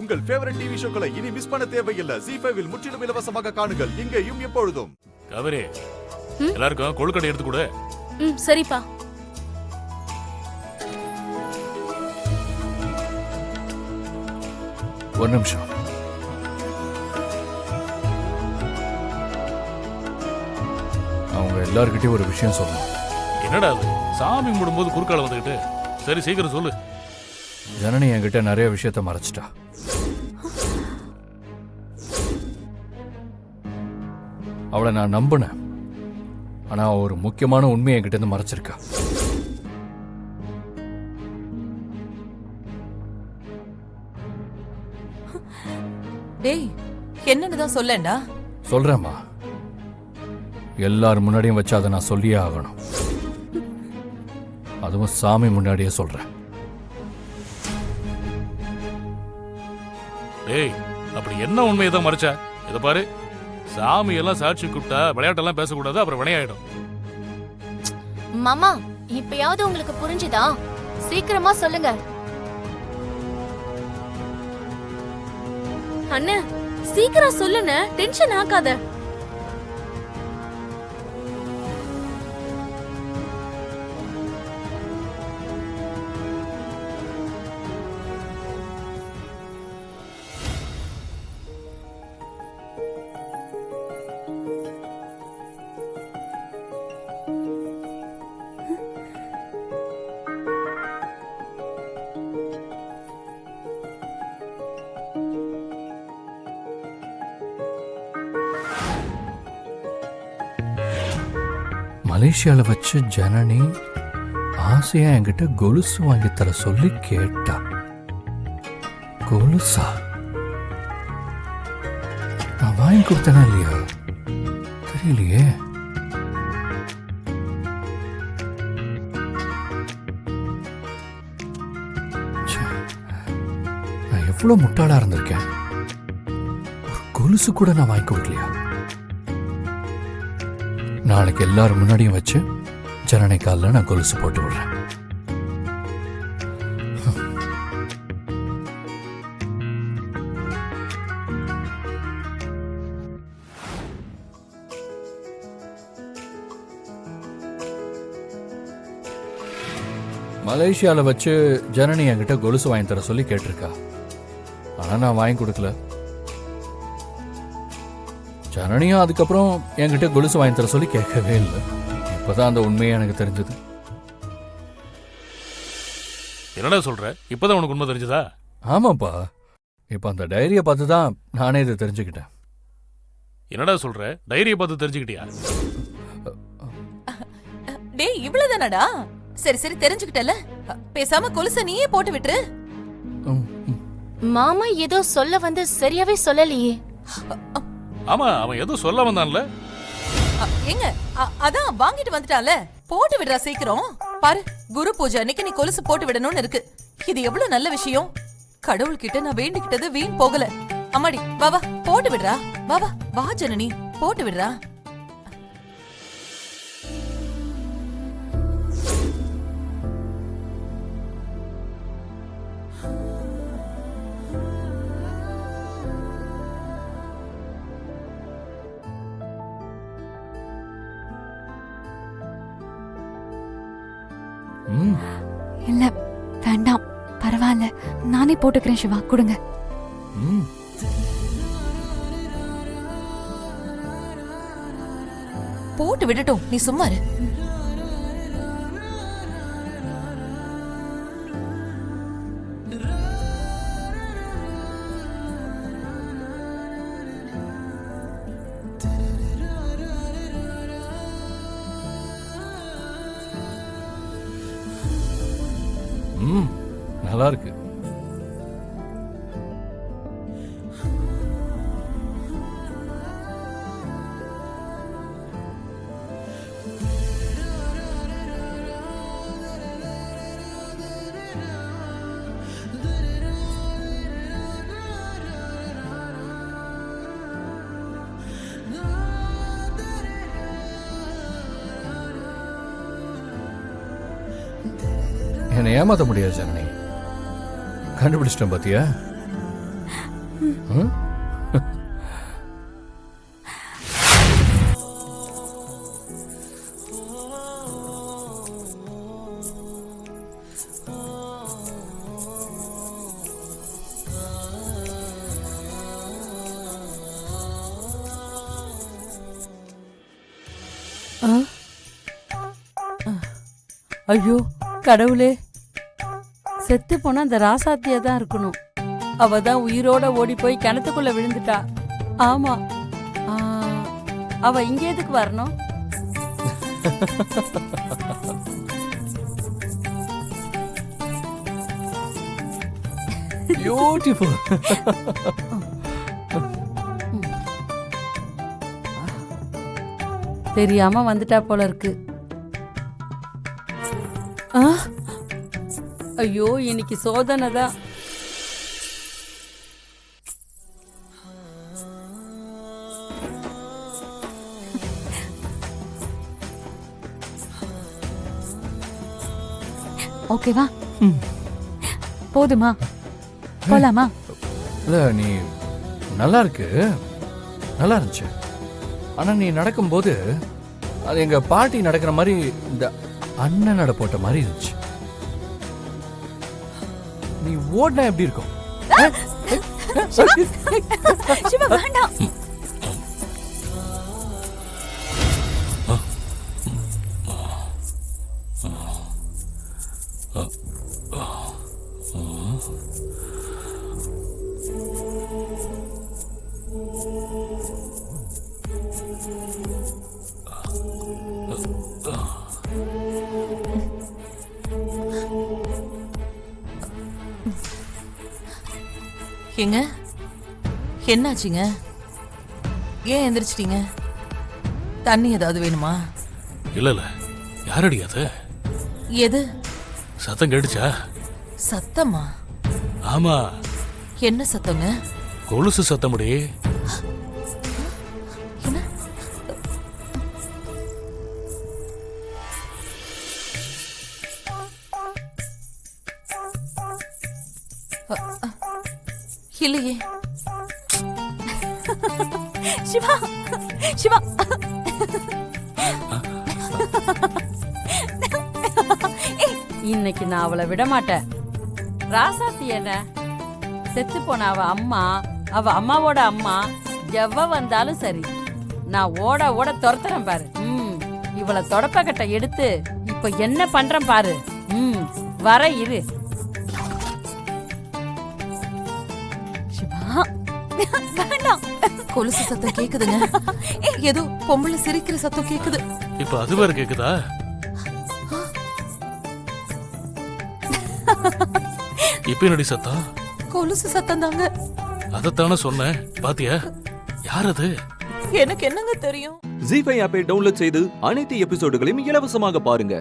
உங்கள் favourite TV ஷோக்களை இனி miss பண்ண தேவையில்லை. ZEE5 இல் முற்றிலும் இலவசமாக காணுங்கள், இங்கேயும் எப்பொழுதும். காவேரி, எல்லாருக்கும் கொழுக்கட்டை எடுத்து கொடு. சரிப்பா. ஒரு நிமிஷம். அவங்க எல்லார்கிட்டயும் ஒரு விஷயம் சொல்லணும். என்னடா அது? சாமி கும்பிடும்போது குறுக்கால வந்துகிட்டு. சரி, சீக்கிரம் சொல்லு. ஜனனி என்கிட்ட நிறைய விஷயத்த மறைச்சிட்டா. அவளை நான் நம்பினேன். ஆனா ஒரு முக்கியமான உண்மையை என்கிட்ட இருந்து மறைச்சிருக்கா. டேய், என்னன்னுதான் சொல்லேன்டா. சொல்றேம்மா, எல்லாரும் முன்னாடியும் வச்சு அதை நான் சொல்லியே ஆகணும். அதுவும் சாமி முன்னாடியே சொல்றேன். டேய், அப்படி என்ன உண்மையை தான் மறைச்சா? இதை பாரு, சாமி எல்லாம் சாட்சி கூப்பிட்டா விளையாட்டெல்லாம் பேசக்கூடாது, அப்புறம் வினையாயிடும். மாமா, இப்பயாவது உங்களுக்கு புரிஞ்சுதா? சீக்கிரமா சொல்லுங்க. அண்ணே, சீக்கிரம் சொல்லுங்க, டென்ஷன் ஆகாத. மலேசியால வச்சு ஜனனி ஆசையா என்கிட்ட கொலுசு வாங்கி தர சொல்லி கேட்டா. கொலுசா? நான் வாங்கி கொடுத்தேனா இல்லையா தெரியலையே. நான் எவ்வளவு முட்டாளா இருந்திருக்கேன். ஒரு கொலுசு கூட நான் வாங்கி கொடுக்கலையா? நாளைக்கு எல்லாரும் முன்னாடியும் வச்சு ஜனனி காலில் நான் கொலுசு போட்டு விடுறேன். மலேசியால வச்சு ஜனனி என்கிட்ட கொலுசு வாங்கி தர சொல்லி கேட்டிருக்கா. ஆனா நான் வாங்கி கொடுக்கல. ஜனனியும் அதுக்கப்புறம் என்கிட்ட கொலுசு வாங்கி தர சொல்லி கேட்கவே இல்லை. இப்பதான் அந்த உண்மையை எனக்கு தெரிஞ்சது. என்னடா சொல்ற? இப்பதான் உனக்கு உண்மை தெரிஞ்சதா? ஆமாப்பா, இப்ப அந்த டைரியை பார்த்து தான் நானே இதை தெரிஞ்சுக்கிட்டேன். என்னடா சொல்ற? டைரியை பார்த்து தெரிஞ்சுக்கிட்டியா? டேய், இவ்வளவுதானடா? சரி சரி, தெரிஞ்சுக்கிட்டல. பேசாம கொலுச நீயே போட்டு விட்டுரு. மாமா ஏதோ சொல்ல வந்து சரியாவே சொல்லலையே. ஆமா, அவன் ஏதோ சொல்ல வந்தான்ல. எங்க அதான் வாங்கிட்டு வந்துட்டால, போட்டு விடுறா சீக்கிரம். பாரு, குரு பூஜை அன்னைக்கு நீ கொலுசு போட்டு விடணும்னு இருக்கு. இது எவ்வளவு நல்ல விஷயம். கடவுள்கிட்ட நான் வேண்டிக்கிட்டது வீண் போகல. அம்மாடி, வா வா, போட்டு விடுறா. வா வா வா ஜனனி, போட்டு விடுறா. இல்ல வேண்டாம், பரவாயில்ல, நானே போட்டுக்கிறேன். சிவா, கொடுங்க. போட்டு விடட்டும், நீ சும்மா இரு. நல்லா இருக்கு. என்னை ஏமாத்த முடியாது ஜனனி. கண்டுபிடிச்சிட்டேன் பாத்தியா? ம்? ஐயோ கடவுளே, செத்து போனா அந்த ராசாத்தியா தான் இருக்கணும். அவ தான் உயிரோட ஓடி போய் கிணத்துக்குள்ள விழுந்துட்டா. ஆமா, ஆ, அவ இங்க எதுக்கு வரணும்? பியூட்டிஃபுல். தெரியாம வந்துட்டா போல இருக்கு. ஆ, ஐயோ இன்னைக்கு சோதனை தான். ஓகேவா? போதுமா? போலாமா? இல்ல நீ நல்லா இருக்கு, நல்லா இருந்துச்சு. ஆனா நீ நடக்கும்போது அது எங்க பாட்டி நடக்கிற மாதிரி இந்த அண்ணன் நட போட்ட மாதிரி இருந்துச்சு. நீ ஓடினா எப்படி இருக்கும்? சிவா வேண்டாம். ஏங்க என்னாச்சுங்க? ஏன் எந்திரிச்சிட்டீங்க? தண்ணி ஏதாவது வேணுமா? இல்ல யாரடி அது? எது சத்தம் கேட்டுச்சா? சத்தமா? ஆமா, என்ன சத்தங்க? கொலுசு சத்தமுடி. என்ன? இல்லையே. சிவா சிவா இன்னைக்கு நான் அவளை விட மாட்டேன். ராசாத்தி என்ன செத்து போன அவ அம்மா, அவ அம்மாவோட அம்மா எவ்வ வந்தாலும் சரி, நான் ஓட ஓட துரத்துறேன் பாரு. இவளை தொடப்பக்கட்டை எடுத்து இப்ப என்ன பண்றேன் பாரு. வர இரு. சிவா வேண்டாம். கொலுசு சத்தம் கேக்குதுங்க. ஏதோ பொம்பளை சிரிக்கிற சத்தம் கேக்குது. இப்ப அது வேற கேக்குதா? இப்ப என்னடி சத்தம்? கொலுசு சத்தம் தாங்க. அதத்தானே சொன்னேன், பாத்தியா? யார் அது? எனக்கு என்னங்க தெரியும்? ஜீ5 ஆப்பை டவுன்லோட் செய்து அனைத்து எபிசோடுகளையும் இலவசமாக பாருங்க.